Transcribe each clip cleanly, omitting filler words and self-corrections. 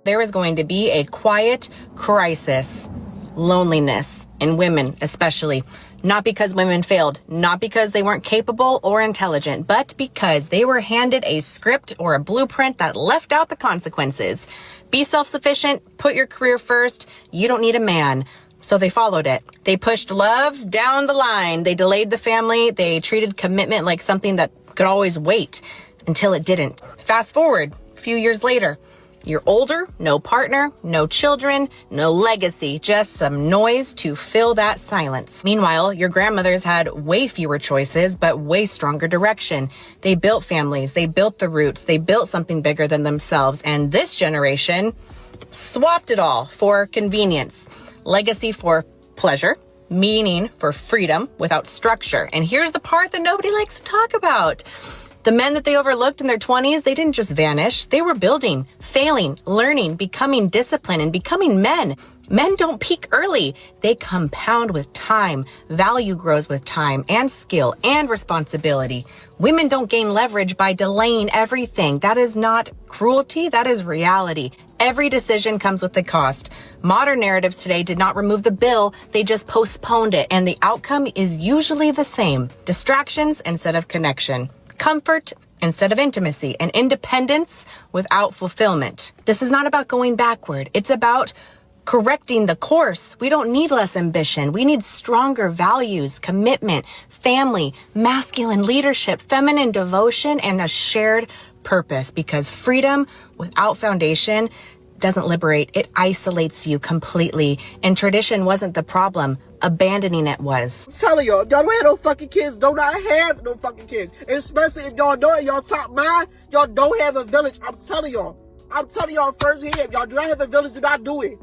There is going to be a quiet crisis, loneliness in women especially. Not because women failed, not because they weren't capable or intelligent, but because they were handed a script or a blueprint that left out the consequences. Be self-sufficient, put your career first, you don't need a man. So they followed it. They pushed love down the line. They delayed the family. They treated commitment like something that could always wait until it didn't. Fast forward a few years later. You're older, no partner, no children, no legacy, just some noise to fill that silence. Meanwhile, your grandmothers had way fewer choices, but way stronger direction. They built families, they built the roots, they built something bigger than themselves. And this generation swapped it all for convenience. Legacy for pleasure, meaning for freedom without structure. And here's the part that nobody likes to talk about. The men that they overlooked in their 20s, they didn't just vanish. They were building, failing, learning, becoming disciplined, and becoming men. Men don't peak early. They compound with time. Value grows with time and skill and responsibility. Women don't gain leverage by delaying everything. That is not cruelty. That is reality. Every decision comes with a cost. Modern narratives today did not remove the bill. They just postponed it. And the outcome is usually the same. Distractions instead of connection. Comfort instead of intimacy, and independence without fulfillment. This is not about going backward. It's about correcting the course. We don't need less ambition. We need stronger values, commitment, family, masculine leadership, feminine devotion, and a shared purpose, because freedom without foundation doesn't liberate. It isolates you completely. And tradition wasn't the problem. Abandoning it was. I'm telling y'all, y'all don't have no fucking kids. Do not have no fucking kids. And especially if y'all know it, y'all top mind, y'all don't have a village. I'm telling y'all firsthand, y'all do not have a village, do not do it.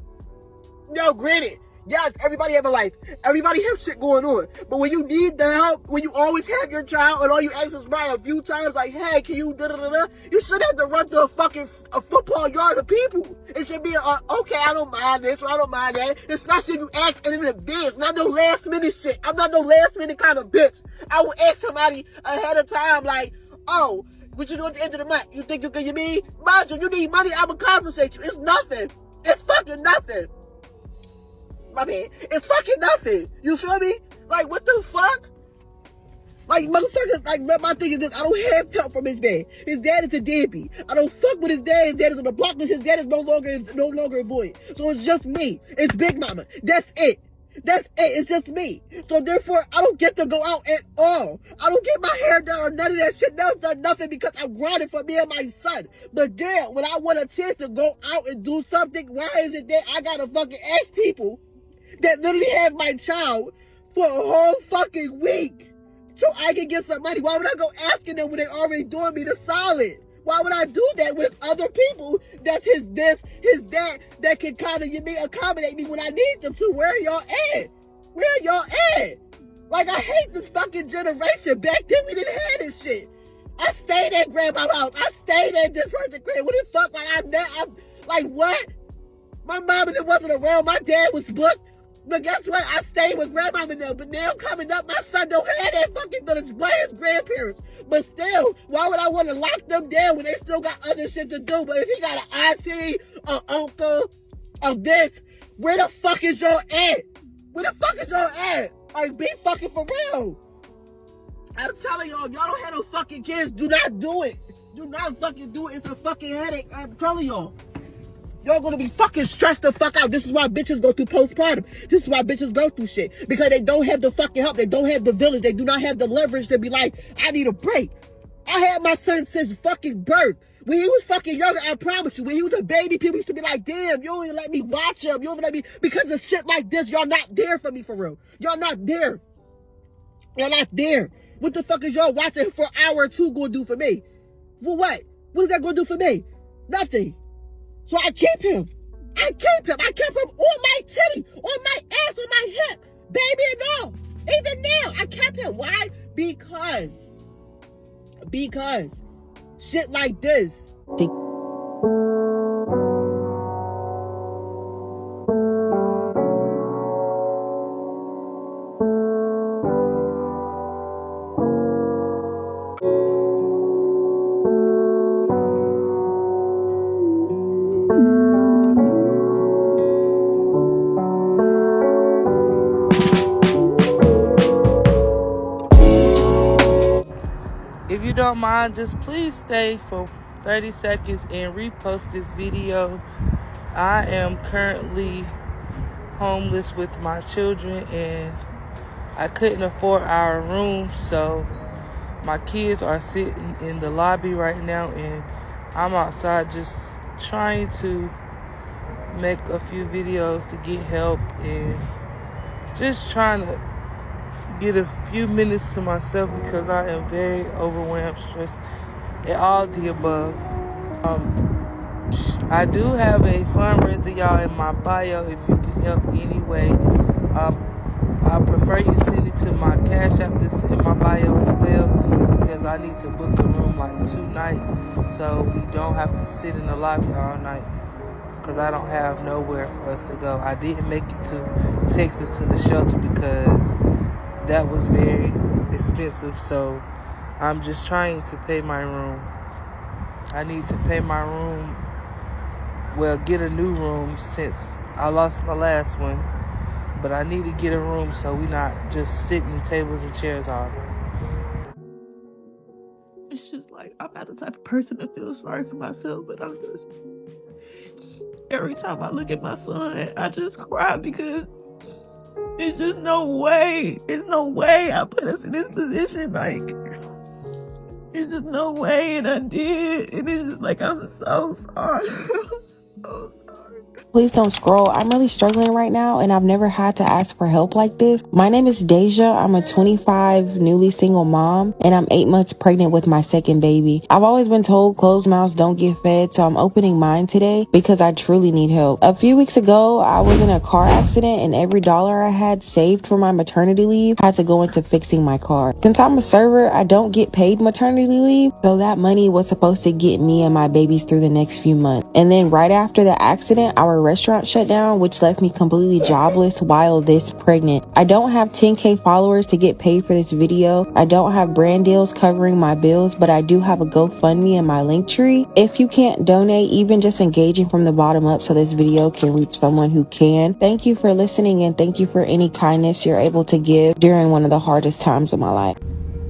No, granted, yes, everybody have a life. Everybody have shit going on. But when you need the help, when you always have your child and all you ask is Brian a few times like, hey, can you da-da-da-da? You shouldn't have to run through a football yard of people. It should be okay, I don't mind this or I don't mind that. Especially if you ask in advance. Not no last minute shit. I'm not no last minute kind of bitch. I will ask somebody ahead of time like, oh, what you do at the end of the month? You think you can, mind you need money, I will compensate you. It's nothing. It's fucking nothing. My man, it's fucking nothing. You feel me? Like, what the fuck? Like, motherfuckers, like, my thing is this. I don't have help from his dad. His dad is a deadbeat. I don't fuck with his dad. His dad is on the block list. His dad is no longer a boy. So it's just me. It's Big Mama. That's it. That's it. It's just me. So therefore, I don't get to go out at all. I don't get my hair done or none of that shit. That's done nothing because I'm grinding for me and my son. But damn, when I want a chance to go out and do something, why is it that I gotta fucking ask people that literally have my child for a whole fucking week so I can get some money? Why would I go asking them when they already doing me the solid? Why would I do that with other people that's his dad that can kind of accommodate me when I need them to? Where are y'all at? Where are y'all at? Like, I hate this fucking generation. Back then we didn't have this shit. I stayed at grandma's house. I stayed at this person's crib. What the fuck? I'm like, what? My mom wasn't around. My dad was booked. But guess what? I stayed with grandma and them. But now coming up, my son don't have that fucking village by his grandparents. But still, why would I want to lock them down when they still got other shit to do? But if he got an auntie, an uncle, of this, where the fuck is y'all at? Where the fuck is y'all at? Like, be fucking for real. I'm telling y'all don't have no fucking kids. Do not do it. Do not fucking do it. It's a fucking headache. I'm telling y'all. Y'all gonna be fucking stressed the fuck out. This is why bitches go through postpartum. This is why bitches go through shit. Because they don't have the fucking help. They don't have the village. They do not have the leverage to be like, I need a break. I had my son since fucking birth. When he was fucking younger, I promise you, when he was a baby, people used to be like, damn, you don't even let me watch him. You don't even let me, because of shit like this, y'all not there for me for real. Y'all not there. Y'all not there. What the fuck is y'all watching for an hour or two gonna do for me? For what? What is that gonna do for me? Nothing. So I keep him. I kept him on my titty, on my ass, on my hip, baby and all. Even now, I kept him. Why? Because shit like this. don't mind, just please stay for 30 seconds and repost this video. I am currently homeless with my children, and I couldn't afford our room, so my kids are sitting in the lobby right now, and I'm outside just trying to make a few videos to get help and just trying to get a few minutes to myself because I am very overwhelmed, stressed, and all the above. I do have a fundraiser, y'all, in my bio if you can help anyway. I prefer you send it to my Cash App that's in my bio as well, because I need to book a room like tonight so we don't have to sit in the lobby all night, because I don't have nowhere for us to go. I didn't make it to Texas to the shelter because that was very expensive, so I'm just trying to pay my room. I need to pay my room, well, get a new room since I lost my last one, but I need to get a room so we not just sitting in tables and chairs all night. It's just like, I'm not the type of person that feels sorry for myself, but I'm just, every time I look at my son, I just cry because it's just no way. There's no way I put us in this position. Like, it's just no way, and I did. And it's just like, I'm so sorry. I'm so sorry. Please don't scroll. I'm really struggling right now, and I've never had to ask for help like this. My name is Deja. I'm a 25 newly single mom, and I'm 8 months pregnant with my second baby. I've always been told closed mouths don't get fed, so I'm opening mine today because I truly need help. A few weeks ago, I was in a car accident, and every dollar I had saved for my maternity leave had to go into fixing my car. Since I'm a server, I don't get paid maternity leave, so that money was supposed to get me and my babies through the next few months. And then right after the accident, our restaurant shut down, which left me completely jobless while this pregnant. I don't have 10K followers to get paid for this video. I don't have brand deals covering my bills, but I do have a GoFundMe in my link tree. If you can't donate, even just engaging from the bottom up so this video can reach someone who can. Thank you for listening, and thank you for any kindness you're able to give during one of the hardest times of my life.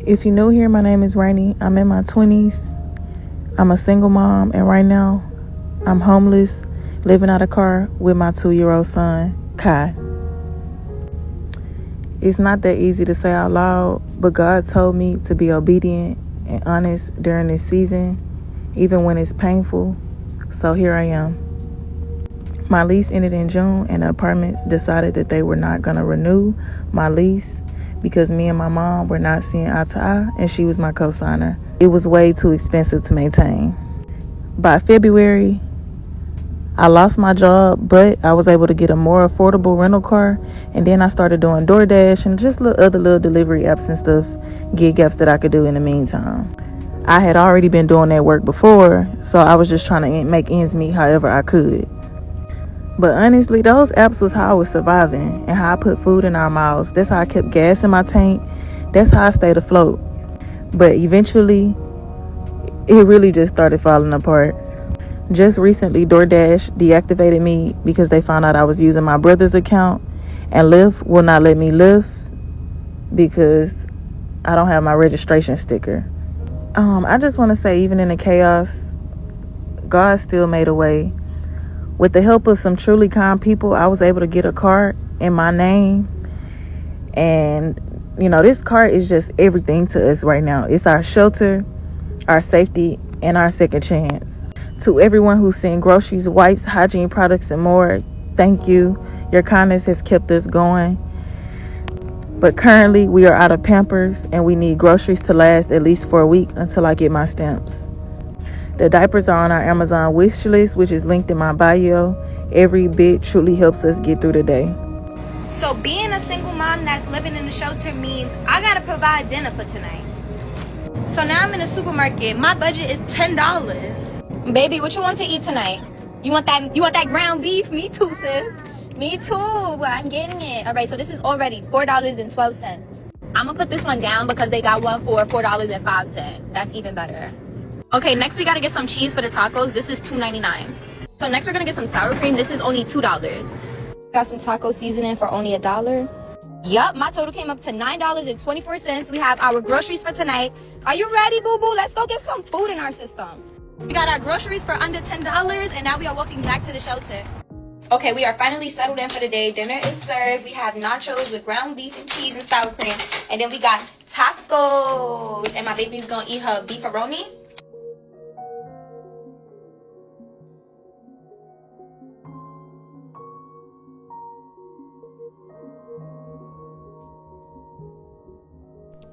If you're new here, my name is Rainey. I'm in my 20s. I'm a single mom, and right now I'm homeless, living out of a car with my 2-year-old son, Kai. It's not that easy to say out loud, but God told me to be obedient and honest during this season, even when it's painful. So here I am. My lease ended in June, and the apartments decided that they were not going to renew my lease because me and my mom were not seeing eye to eye, and she was my co-signer. It was way too expensive to maintain. By February, I lost my job, but I was able to get a more affordable rental car, and then I started doing DoorDash and just other little delivery apps and stuff, gig apps that I could do in the meantime. I had already been doing that work before, so I was just trying to make ends meet however I could. But honestly, those apps was how I was surviving and how I put food in our mouths. That's how I kept gas in my tank. That's how I stayed afloat. But eventually, it really just started falling apart. Just recently, DoorDash deactivated me because they found out I was using my brother's account, and Lyft will not let me Lyft because I don't have my registration sticker. I just want to say, even in the chaos, God still made a way. With the help of some truly kind people, I was able to get a car in my name, and this car is just everything to us right now. It's our shelter, our safety, and our second chance. To everyone who sent groceries, wipes, hygiene products, and more, thank you. Your kindness has kept us going. But currently, we are out of Pampers, and we need groceries to last at least for a week until I get my stamps. The diapers are on our Amazon wish list, which is linked in my bio. Every bit truly helps us get through the day. So being a single mom that's living in a shelter means I gotta provide dinner for tonight. So now I'm in the supermarket. My budget is $10. Baby, what you want to eat tonight? You want that ground beef? Me too, sis. Me too, but I'm getting it. All right, so this is already $4.12. I'm gonna put this one down because they got one for $4.05. That's even better. Okay, next we gotta get some cheese for the tacos. This is $2.99. So next we're gonna get some sour cream. This is only $2. Got some taco seasoning for only $1. Yup, my total came up to $9.24. We have our groceries for tonight. Are you ready, boo-boo? Let's go get some food in our system. We got our groceries for under $10, and now we are walking back to the shelter. Okay, we are finally settled in for the day. Dinner is served. We have nachos with ground beef and cheese and sour cream. And then we got tacos. And my baby's gonna eat her beefaroni.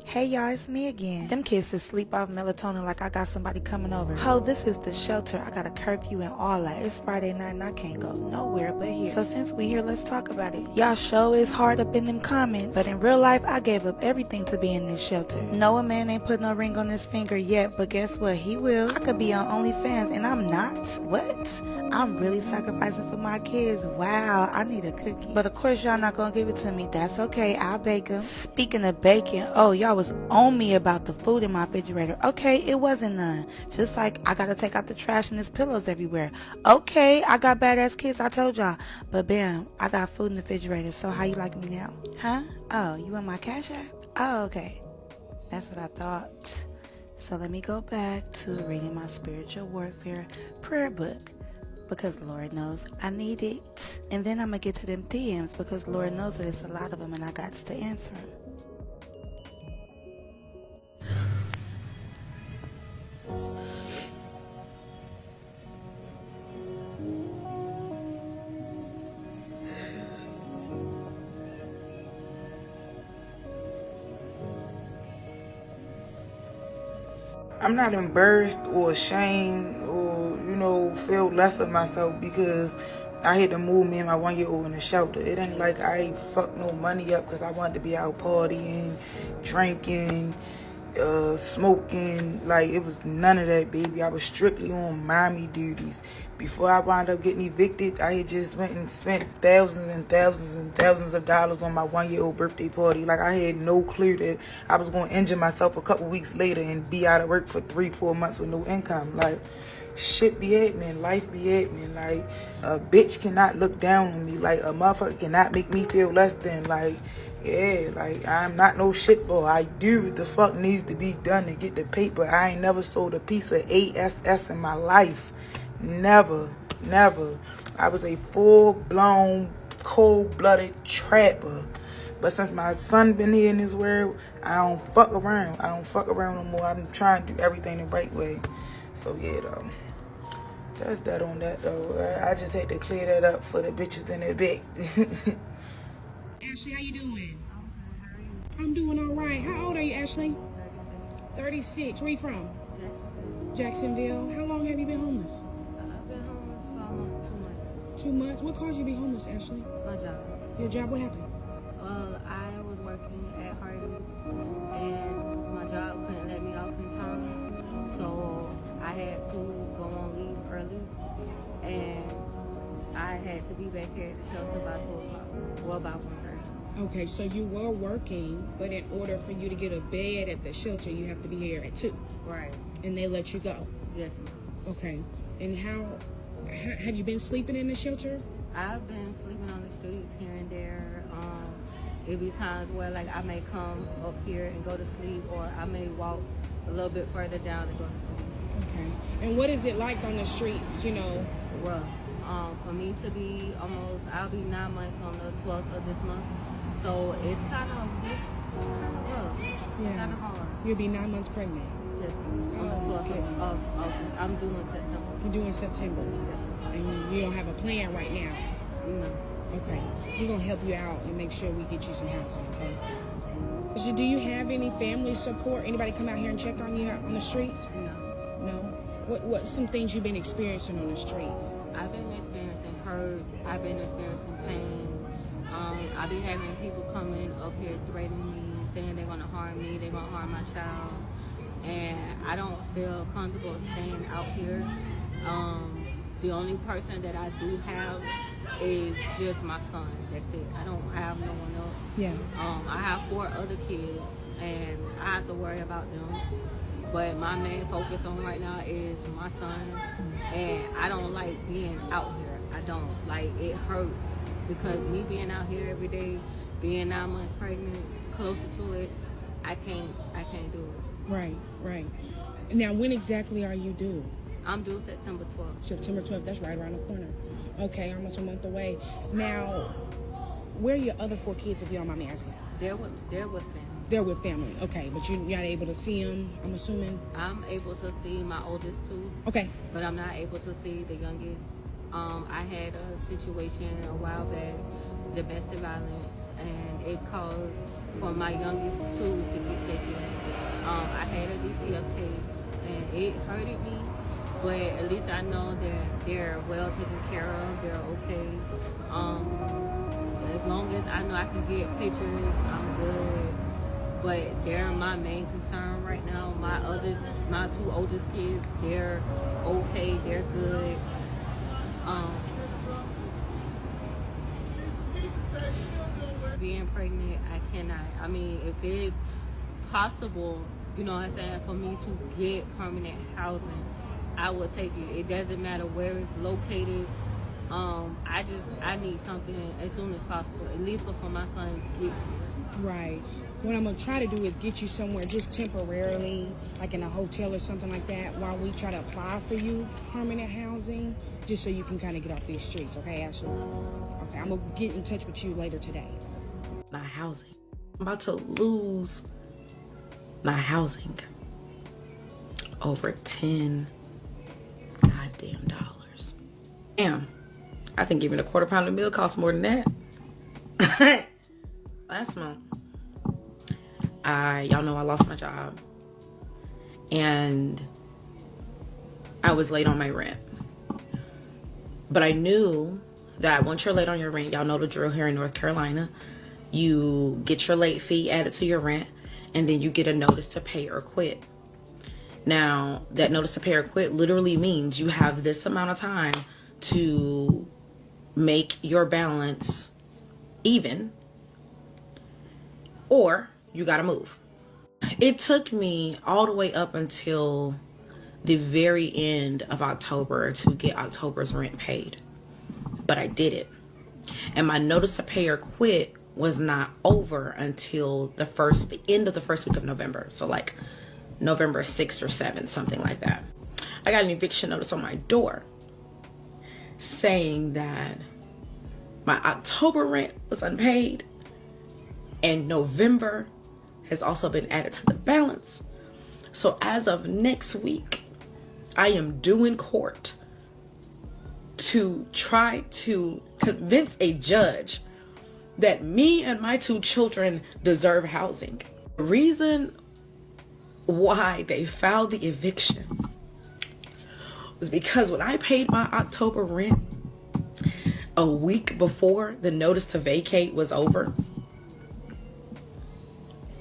Hey y'all, it's me again. Them kids is sleep off melatonin like I got somebody coming over. Ho, this is the shelter. I got a curfew and all that. It's Friday night and I can't go nowhere but here. So since we here, let's talk about it. Y'all show is hard up in them comments, but in real life, I gave up everything to be in this shelter. No, a man ain't put no ring on his finger yet, but guess what? He will. I could be on OnlyFans and I'm not. What? I'm really sacrificing for my kids. Wow, I need a cookie. But of course, y'all not gonna give it to me. That's okay. I'll bake them. Speaking of baking, oh, y'all was on me about the food in my refrigerator. Okay, it wasn't none. Just like I gotta take out the trash and there's pillows everywhere. Okay, I got badass kids, I told y'all. But bam, I got food in the refrigerator. So how you like me now? Huh? Oh, you want my Cash App? Oh, okay. That's what I thought. So let me go back to reading my spiritual warfare prayer book. Because Lord knows I need it. And then I'm going to get to them DMs because Lord knows that it's a lot of them and I got to answer them. I'm not embarrassed or ashamed or, feel less of myself because I had to move me and my 1-year-old in the shelter. It ain't like I fucked no money up because I wanted to be out partying, drinking, smoking. Like, it was none of that, baby. I was strictly on mommy duties. Before I wound up getting evicted, I had just went and spent thousands and thousands and thousands of dollars on my 1-year-old birthday party. Like, I had no clue that I was going to injure myself a couple weeks later and be out of work for 3-4 months with no income. Like, shit be happening. Life be happening. Like, a bitch cannot look down on me. Like, a motherfucker cannot make me feel less than. Like, yeah, like, I'm not no shitball. I do what the fuck needs to be done to get the paper. I ain't never sold a piece of ASS in my life. Never. I was a full-blown, cold-blooded trapper. But since my son been here in this world, I don't fuck around. I don't fuck around no more. I'm trying to do everything the right way. So, yeah, though. That's that on that, though. I just had to clear that up for the bitches in the back. Ashley, how you doing? I'm doing all right. How old are you, Ashley? 36. Where you from? Jacksonville. How long have you been homeless? I've been homeless for almost 2 months. 2 months? What caused you to be homeless, Ashley? My job. Your job? What happened? Well, I was working at Hardee's and my job couldn't let me off in time. So I had to go on leave early and I had to be back here at the shelter by 2 o'clock. Well, about 1:30. Okay, so you were working, but in order for you to get a bed at the shelter, you have to be here at 2. Right. And they let you go? Yes, ma'am. Okay. And how have you been sleeping in the shelter? I've been sleeping on the streets here and there. It be times where like I may come up here and go to sleep, or I may walk a little bit further down and go to sleep. Okay. And what is it like on the streets, Rough. For me to be I'll be 9 months on the 12th of this month. So it's kind of rough. Yeah. Kind of hard. You'll be 9 months pregnant? Yes, on the 12th of August. I'm due in September. You're due in September? Yes. And you don't have a plan right now? No. Okay. We're going to help you out and make sure we get you some housing, okay? So do you have any family support? Anybody come out here and check on you on the streets? No. No? What's some things you've been experiencing on the streets? I've been experiencing hurt. I've been experiencing pain. I've been having people coming up here threatening me, saying they're going to harm me, they're going to harm my child. And I don't feel comfortable staying out here. The only person that I do have is just my son. That's it. I don't have no one else. Yeah. I have 4 other kids, and I have to worry about them. But my main focus on right now is my son. And I don't like being out here. I don't. Like, it hurts. Because me being out here every day, being 9 months pregnant, closer to it, I can't do it. Right. Now, when exactly are you due? I'm due September 12th. September 12th, that's right around the corner. Okay, almost a month away. Now, where are your other 4 kids, if you don't mind me asking? They're with family. They're with family, okay. But you're not able to see them, I'm assuming? I'm able to see my oldest 2. Okay. But I'm not able to see the youngest. I had a situation a while back, domestic violence, and it caused for my youngest 2 to get taken. I had a DCF case, and it hurted me, but at least I know that they're well taken care of, they're okay. As long as I know I can get pictures, I'm good. But they're my main concern right now. My 2 oldest kids, they're okay, they're good. Being pregnant, I cannot. I mean, if it's possible, you know what I'm saying, for me to get permanent housing, I will take it. It doesn't matter where it's located. I need something as soon as possible, at least before my son gets it. Right. What I'm going to try to do is get you somewhere just temporarily, like in a hotel or something like that, while we try to apply for you permanent housing, just so you can kind of get off these streets, okay, Ashley? Okay, I'm going to get in touch with you later today. My housing. I'm about to lose my housing. Over $10 goddamn dollars. Damn. I think even a quarter pound of meal costs more than that. Last month, y'all know I lost my job. And I was late on my rent. But I knew that once you're late on your rent, y'all know the drill here in North Carolina. You get your late fee added to your rent, and then you get a notice to pay or quit. Now, that notice to pay or quit literally means you have this amount of time to make your balance even, or you gotta move. It took me all the way up until the very end of October to get October's rent paid, but I did it. And my notice to pay or quit was not over until the end of the first week of November. So like November 6th or 7th, something like that. I got an eviction notice on my door saying that my October rent was unpaid and November has also been added to the balance. So as of next week, I am due in court to try to convince a judge that me and my 2 children deserve housing. The reason why they filed the eviction was because when I paid my October rent a week before the notice to vacate was over,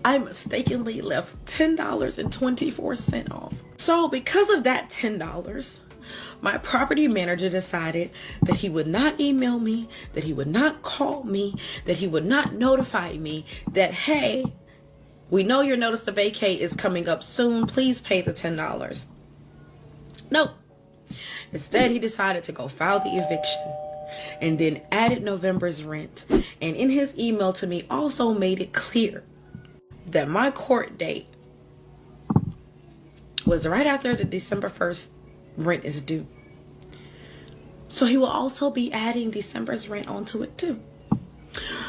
I mistakenly left $10.24 off. So because of that $10, my property manager decided that he would not email me, that he would not call me, that he would not notify me that, hey, we know your notice to vacate is coming up soon. Please pay the $10. Nope. Instead, he decided to go file the eviction and then added November's rent. And in his email to me also made it clear that my court date was right after the December 1st rent is due. So he will also be adding December's rent onto it too.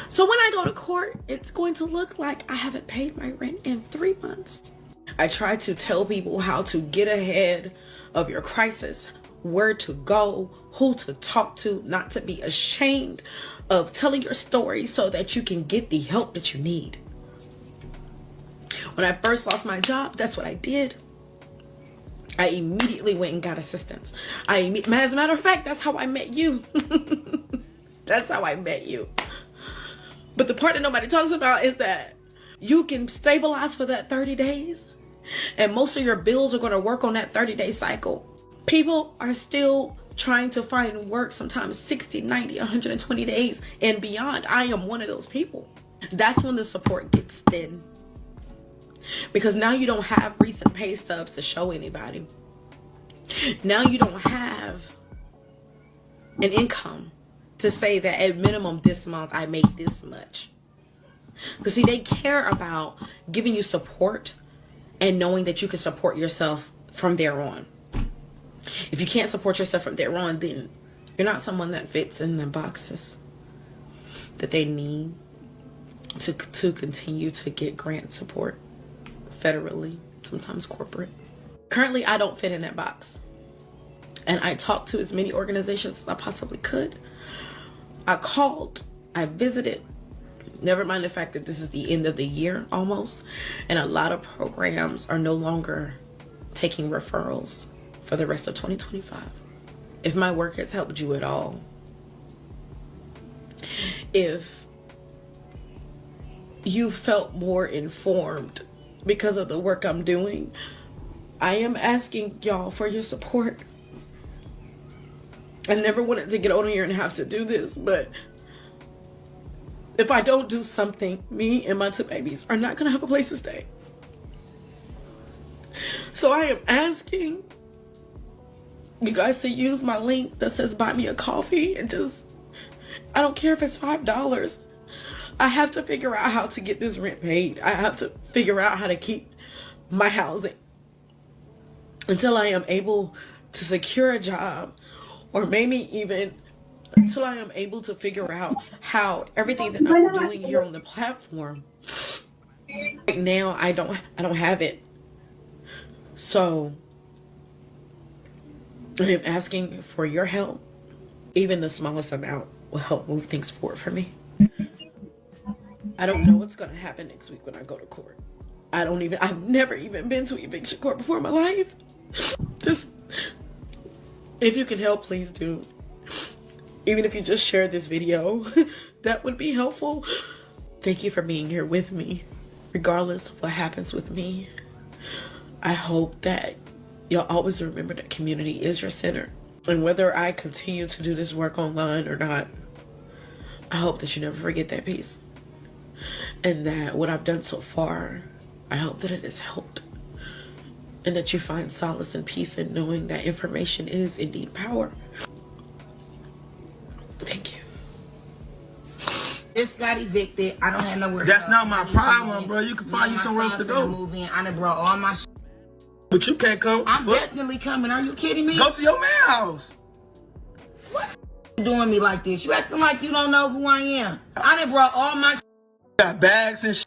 So when I go to court, it's going to look like I haven't paid my rent in 3 months. I try to tell people how to get ahead of your crisis, where to go, who to talk to, not to be ashamed of telling your story so that you can get the help that you need. When I first lost my job, that's what I did. I immediately went and got assistance. As a matter of fact, that's how I met you. That's how I met you. But the part that nobody talks about is that you can stabilize for that 30 days. And most of your bills are going to work on that 30-day cycle. People are still trying to find work sometimes 60, 90, 120 days and beyond. I am one of those people. That's when the support gets thin. Because now you don't have recent pay stubs to show anybody. Now you don't have an income to say that at minimum this month I make this much. Because see, they care about giving you support and knowing that you can support yourself from there on. If you can't support yourself from there on, then you're not someone that fits in the boxes that they need to continue to get grant support federally, sometimes corporate. Currently, I don't fit in that box. And I talked to as many organizations as I possibly could. I called, I visited. Never mind the fact that this is the end of the year almost, and a lot of programs are no longer taking referrals for the rest of 2025. If my work has helped you at all, if you felt more informed because of the work I'm doing, I am asking y'all for your support. I never wanted to get on here and have to do this, but if I don't do something, me and my 2 babies are not gonna have a place to stay. So I am asking you guys to use my link that says buy me a coffee, and just, I don't care if it's $5. I have to figure out how to get this rent paid. I have to figure out how to keep my housing until I am able to secure a job, or maybe even until I am able to figure out how everything that I'm doing here on the platform, right now I don't have it. So I am asking for your help. Even the smallest amount will help move things forward for me. I don't know what's going to happen next week when I go to court. I've never even been to eviction court before in my life. Just, if you can help, please do. Even if you just share this video, that would be helpful. Thank you for being here with me, regardless of what happens with me. I hope that you'll always remember that community is your center. And whether I continue to do this work online or not, I hope that you never forget that piece. And that what I've done so far, I hope that it has helped. And that you find solace and peace in knowing that information is indeed power. Thank you. Just got evicted. I don't have nowhere to That's go. not my problem, bro. You can find you somewhere else to go. Move in. I done brought all my shit. But you can't come. I'm definitely coming. Are you kidding me? Go to your man house. What you doing me like this? You acting like you don't know who I am. I done brought all my shit. Got bags and shit.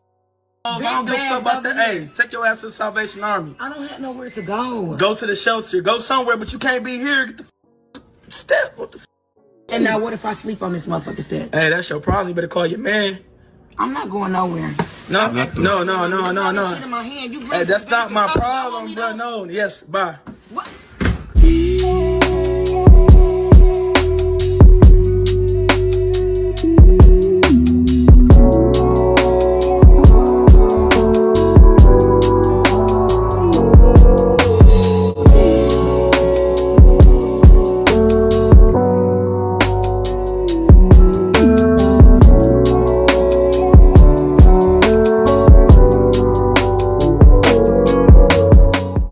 I don't give a fuck about that. Hey, take your ass to the Salvation Army. I don't have nowhere to go. Go to the shelter. Go somewhere, but you can't be here. Get the step. What the And now what if I sleep on this motherfucking step? Hey, that's your problem. You better call your man. I'm not going nowhere. No. Shit in my hand. You Hey, that's not my problem, bro. No. Yes, bye. What?